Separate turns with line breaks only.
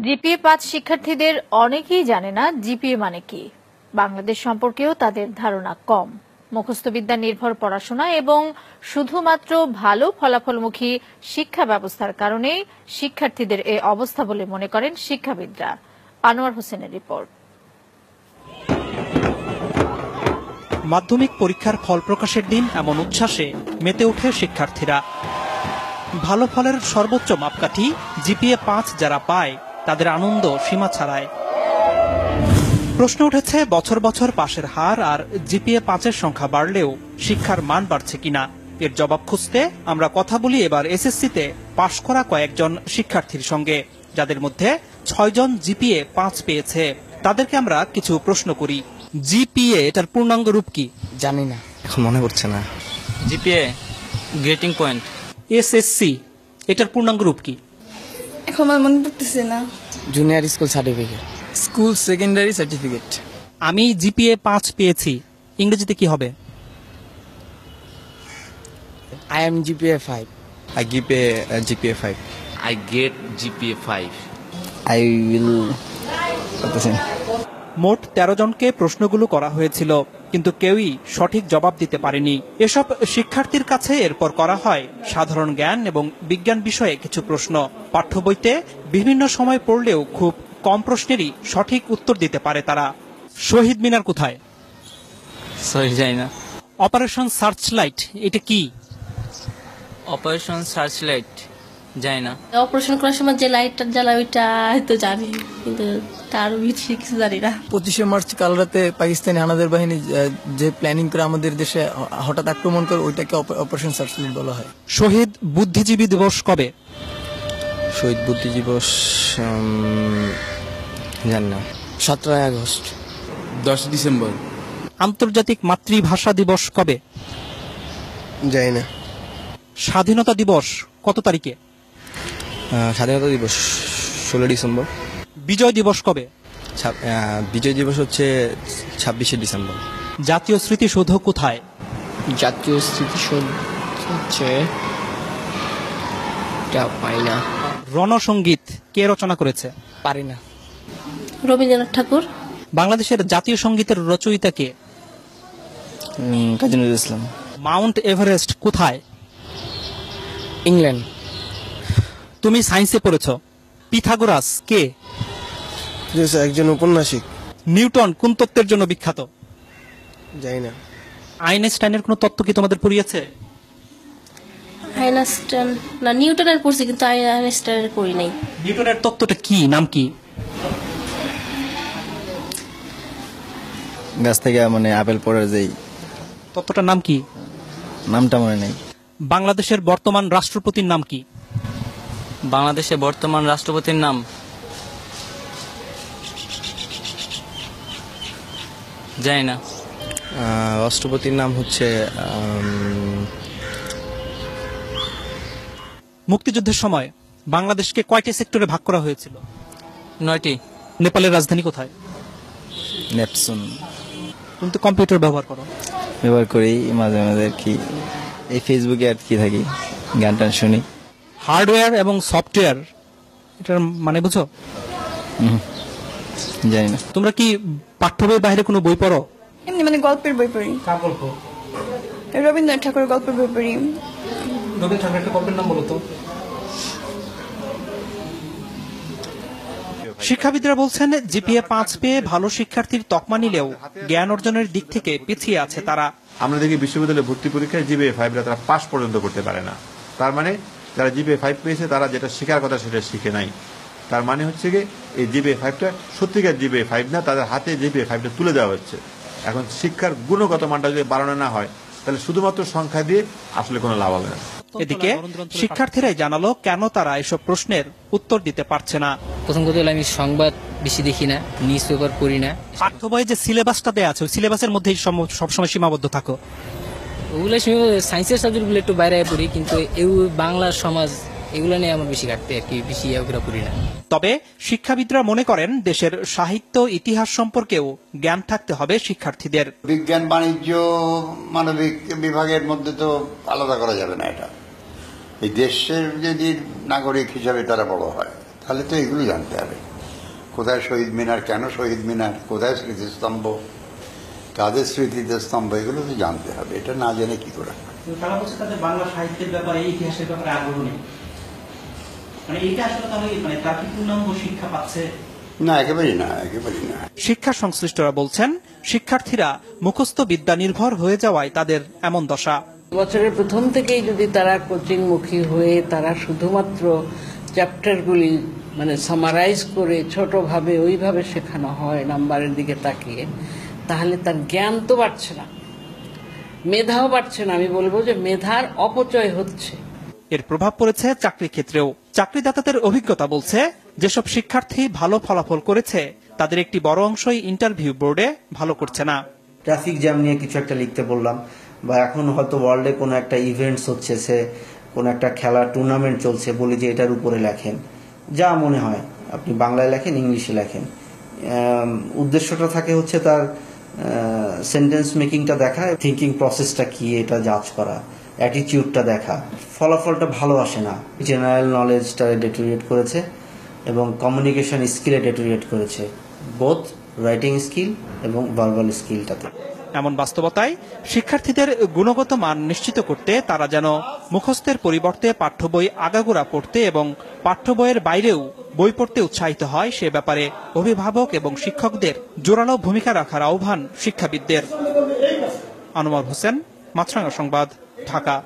জিপিএ-5 শিক্ষার্থীদের অনেকেই জানে না জিপিএ মানে কি। বাংলাদেশ সম্পর্কেও তাদের ধারণা কম। মুখস্থবিদ্যা নির্ভর পড়াশোনা এবং শুধুমাত্র ভালো ফলাফলমুখী শিক্ষা ব্যবস্থার কারণে শিক্ষার্থীদের এই অবস্থা বলে মনে করেন শিক্ষাবিদরা। আনোয়ার হোসেনের রিপোর্ট।
মাধ্যমিক পরীক্ষার ফল প্রকাশের দিন এমন উচ্ছ্বাসে মেতে ওঠে শিক্ষার্থীরা। ভালো ফলের সর্বোচ্চ মাপকাঠি জিপিএ-5 যারা পায় তাদের আনন্দ সীমা ছাড়ায়। প্রশ্ন উঠেছে বছর বছর পাশের হার আর জিপিএ-5 সংখ্যা বাড়লেও শিক্ষার মান বাড়ছে কিনা। এর জবাব খুঁজতে আমরা কথা বলি এবার এসএসসিতে পাশ করা কয়েকজন শিক্ষার্থীর সঙ্গে, যাদের মধ্যে 6 জন জিপিএ-5 পেয়েছে। তাদেরকে আমরা কিছু প্রশ্ন করি। জিপিএ এটার পূর্ণাঙ্গ রূপ কি?
জানি না, এখন মনে পড়ছে না।
GPA grating point.
এসএসসি এটার পূর্ণাঙ্গ রূপ কি?
এখন আমার মনে পড়তেছে না।
Junior school certificate,
school secondary certificate.
আমি জিপিএ-5 পেয়েছি, ইংরেজিতে কি হবে?
I am GPA 5.
I give a GPA 5.
I get GPA 5.
I will.
মোট 13 জনকে প্রশ্নগুলো করা হয়েছিল, কিন্তু কেউই সঠিক জবাব দিতে পারেনি। এসব শিক্ষার্থীর কাছে এরপর করা হয় সাধারণ জ্ঞান এবং বিজ্ঞান বিষয়ে কিছু প্রশ্ন। পাঠ্য বইতে বিভিন্ন সময় পড়লেও খুব কম প্রশ্নেরই সঠিক উত্তর দিতে পারে তারা। শহীদ মিনার কোথায়?
সরি, জানি না।
অপারেশন সার্চলাইট এটা কি?
অপারেশন সার্চলাইট জানি না।
অপারেশন করার সময় যে লাইটটা জ্বালা ওইটা হয়তো জানি, কিন্তু তার বেশি কিছু জানি না।
25শে মার্চ কাল রাতে পাকিস্তানি হানাদার বাহিনী যে প্ল্যানিং করে আমাদের দেশে হঠাৎ আক্রমণ করে, ওইটাকে অপারেশন সার্চলাইট বলা হয়।
শহীদ বুদ্ধিজীবী দিবস কবে?
শহীদ বুদ্ধিজীবী দিবস জানি না।
17 আগস্ট।
10 ডিসেম্বর।
আন্তর্জাতিক মাতৃভাষা দিবস কবে?
জানি না।
স্বাধীনতা দিবস কত তারিখে?
স্বাধীনতা দিবস 16 ডিসেম্বর।
বিজয় দিবস কবে?
বিজয় দিবস হচ্ছে 26শে ডিসেম্বর।
জাতীয় স্মৃতিসৌধ কোথায়?
জাতীয় স্মৃতিসৌধ হচ্ছে পারি না।
রণসঙ্গীত কে রচনা করেছে?
পারি না।
রবীন্দ্রনাথ ঠাকুর।
বাংলাদেশের জাতীয় সঙ্গীতের রচয়িতা কে?
কাজী নজরুল ইসলাম।
মাউন্ট এভারেস্ট কোথায়?
ইংল্যান্ড।
তুমি সায়েন্সে পড়েছো। পিথাগোরাস কে?
একজন ঔপন্যাসিক।
নিউটন কোন তত্ত্বের জন্য বিখ্যাত?
জানি না।
আইনস্টাইনের কোন তত্ত্ব কি তোমাদের পড়িয়েছে?
আইনস্টাইন না, নিউটনের পড়ছি, কিন্তু আইনস্টাইনের পড়ি নাই।
নিউটনের তত্ত্বটা কি, নাম কি?
গাছ থেকে মানে আপেল পড়ার যেই
তত্ত্বটার নাম কি?
নামটা মনে নেই।
বাংলাদেশের বর্তমান রাষ্ট্রপতির নাম কি?
বাংলাদেশের বর্তমান রাষ্ট্রপতির নাম জানি না।
রাষ্ট্রপতির নাম হচ্ছে
মুক্তিযুদ্ধের সময় বাংলাদেশকে কয়টি সেক্টরে ভাগ করা হয়েছিল?
9টি।
নেপালের রাজধানী কোথায়?
নেপসুন।
তুমি তো কম্পিউটার ব্যবহার করো।
ব্যবহার করি মাঝে মাঝে আর কি, এই ফেসবুকে আর কি থাকি, গান টান শুনি।
হার্ডওয়্যার এবং সফটওয়্যার এটার মানে বুঝো?
জানি না।
তোমরা কি পাঠ্য বইয়ের বাইরে কোনো বই পড়ো?
এমনি মানে গল্পের বই পড়ি।
কার গল্প?
রবীন্দ্রনাথ ঠাকুরের গল্পের বই পড়ি।
রবীন্দ্রনাথ ঠাকুরের একটা গল্পের নাম বলো তো। শিক্ষাবিদরা বলছেন জিপিএ-5 পেয়ে ভালো শিক্ষার্থীর তকমা নিলেও জ্ঞান অর্জনের দিক থেকে পিছিয়ে আছে তারা।
আমরা দেখি বিশ্ববিদ্যালয়ে ভর্তি পরীক্ষায় জিপিএ-5 তারা পাস পর্যন্ত করতে পারে না। তার মানে যারা জিপিএ-5 পেয়েছে তারা যেটা শেখার কথা সেটা শিখে নাই। তার মানে হচ্ছে কি এই জিপিএ-5টা সত্যিকার জিপিএ-5 না, তাদের হাতে জিপিএ-5টা তুলে দেওয়া হচ্ছে। এখন শিক্ষার গুণগত মানটা যদি বাড়ানো না হয়, তাহলে শুধুমাত্র সংখ্যা দিয়ে আসলে কোনো লাভ হবে না।
এদিকে শিক্ষার্থীরাই জানালো কেন তারা এসব প্রশ্নের উত্তর দিতে পারছে না।
প্রথম কথা হলো আমি সংবাদ বেশি দেখি না, নিউজ পেপার পড়ি না।
পাঠ্য বইয়ে যে সিলেবাসটা দেওয়া আছে ওই সিলেবাসের মধ্যেই সবসময় সীমাবদ্ধ থাকো।
ওগুলো সায়েন্সের সাবজেক্টগুলো একটু বাইরে পড়ি, কিন্তু বাংলা সমাজ এগুলো নিয়ে আমার বেশি ঘাটতে আর কি, বেশি ওগুলো পড়ি না।
তবে শিক্ষাবিদরা মনে করেন দেশের সাহিত্য ইতিহাস সম্পর্কেও জ্ঞান থাকতে হবে শিক্ষার্থীদের।
বিজ্ঞান বাণিজ্য মানবিক বিভাগের মধ্যে তো আলাদা করা যাবে না। এটা এই দেশের যদি নাগরিক হিসাবে তারা বড় হয় তাহলে তো এগুলো জানতে হবে। কোথায় শহীদ মিনার, কেন শহীদ মিনার, কোথায় স্মৃতিস্তম্ভ, কাদের স্মৃতিতে স্তম্ভ, এগুলো তো জানতে হবে। এটা না জেনে কি করে?
তারা বলছে তাদের বাংলা সাহিত্যের ব্যাপারে, ইতিহাসের ব্যাপারে আগ্রহ নেই, মানে এইটা আসলে তাহলে মানে তার কি পূর্ণাঙ্গ শিক্ষা পাচ্ছে?
না, একেবারেই না, একেবারেই না।
শিক্ষা সংশ্লিষ্টরা বলছেন শিক্ষার্থীরা মুখস্থ বিদ্যা নির্ভর হয়ে যাওয়ায় তাদের এমন দশা।
বছরের প্রথম থেকেই যদি তারা কোচিংমুখী হয়ে তারা শুধুমাত্র চ্যাপ্টারগুলি মানে সামারাইজ করে ছোটভাবে ওইভাবে শেখানো হয় নাম্বারের দিকে তাকিয়ে, তাহলে তার জ্ঞান তো বাড়ছে না, মেধাও বাড়ছে না। আমি বলবো যে মেধার অপচয় হচ্ছে।
এর প্রভাব পড়েছে চাকরি ক্ষেত্রেও। চাকরিদাতাদের অভিজ্ঞতা বলছে যেসব শিক্ষার্থী ভালো ফলাফল করেছে তাদের একটি বড় অংশই ইন্টারভিউ বোর্ডে ভালো করছে না।
ট্রাফিক জ্যাম নিয়ে কিছু একটা লিখতে বললাম, বা এখন হয়তো ওয়ার্ল্ডে কোনো একটা ইভেন্টস হচ্ছে, সে কোনো একটা খেলার টুর্নামেন্ট চলছে, বলি যে এটার উপরে লেখেন, যা মনে হয় আপনি বাংলায় লেখেন, ইংলিশে লেখেন। উদ্দেশ্যটা থাকে হচ্ছে তার সেন্টেন্স মেকিংটা দেখা, থিঙ্কিং প্রসেসটা কি এটা জাজ করা, অ্যাটিটিউডটা দেখা। ফলাফলটা ভালো আসে না। জেনারেল নলেজটা ডেটোরিয়েট করেছে এবং কমিউনিকেশন স্কিলে ডেটোরিয়েট করেছে, বোথ রাইটিং স্কিল এবং ভার্বাল স্কিলটাতে।
এমন বাস্তবতায় শিক্ষার্থীদের গুণগত মান নিশ্চিত করতে তারা যেন মুখস্থের পরিবর্তে পাঠ্য বই আগাগোড়া পড়তে এবং পাঠ্য বইয়ের বাইরেও বই পড়তে উৎসাহিত হয়, সে ব্যাপারে অভিভাবক এবং শিক্ষকদের জোরালো ভূমিকা রাখার আহ্বান শিক্ষাবিদদের। আনোয়ার হোসেন, মাছরাঙা সংবাদ, ঢাকা।